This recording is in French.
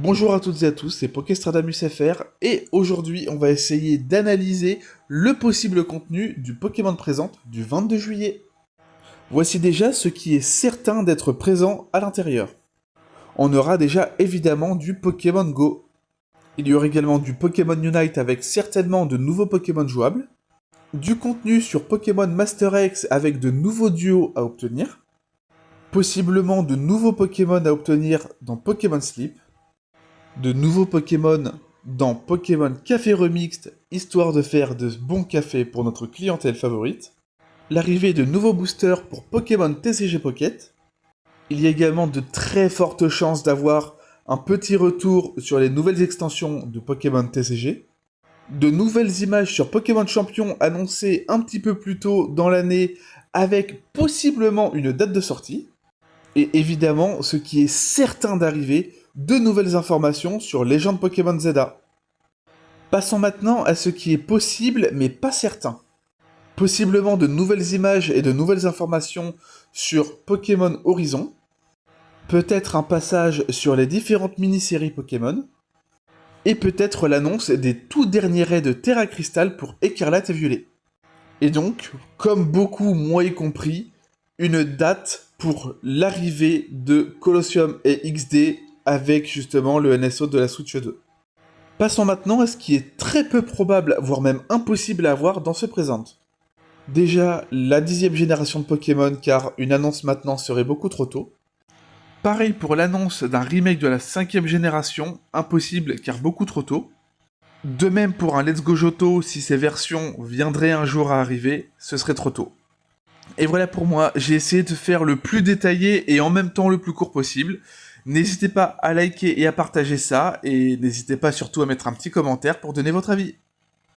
Bonjour à toutes et à tous, c'est Pokéstradamus FR et aujourd'hui on va essayer d'analyser le possible contenu du Pokémon Présente du 22 juillet. Voici déjà ce qui est certain d'être présent à l'intérieur. On aura déjà évidemment du Pokémon Go. Il y aura également du Pokémon Unite avec certainement de nouveaux Pokémon jouables, du contenu sur Pokémon Master X avec de nouveaux duos à obtenir, possiblement de nouveaux Pokémon à obtenir dans Pokémon Sleep, de nouveaux Pokémon dans Pokémon Café Remixed, histoire de faire de bons cafés pour notre clientèle favorite, l'arrivée de nouveaux boosters pour Pokémon TCG Pocket, il y a également de très fortes chances d'avoir un petit retour sur les nouvelles extensions de Pokémon TCG, de nouvelles images sur Pokémon Champion annoncées un petit peu plus tôt dans l'année avec possiblement une date de sortie, et évidemment, ce qui est certain d'arriver, de nouvelles informations sur Légende Pokémon ZA. Passons maintenant à ce qui est possible mais pas certain. Possiblement de nouvelles images et de nouvelles informations sur Pokémon Horizon, peut-être un passage sur les différentes mini-séries Pokémon, et peut-être l'annonce des tout derniers raids de Terra Crystal pour Écarlate et Violet. Et donc, comme beaucoup, moi y compris, une date pour l'arrivée de Colosseum et XD avec justement le NSO de la Switch 2. Passons maintenant à ce qui est très peu probable, voire même impossible à avoir dans ce présent. Déjà, la 10e génération de Pokémon, car une annonce maintenant serait beaucoup trop tôt. Pareil pour l'annonce d'un remake de la 5e génération, impossible car beaucoup trop tôt. De même pour un Let's Go Johto, si ces versions viendraient un jour à arriver, ce serait trop tôt. Et voilà pour moi, j'ai essayé de faire le plus détaillé et en même temps le plus court possible. N'hésitez pas à liker et à partager ça, et n'hésitez pas surtout à mettre un petit commentaire pour donner votre avis.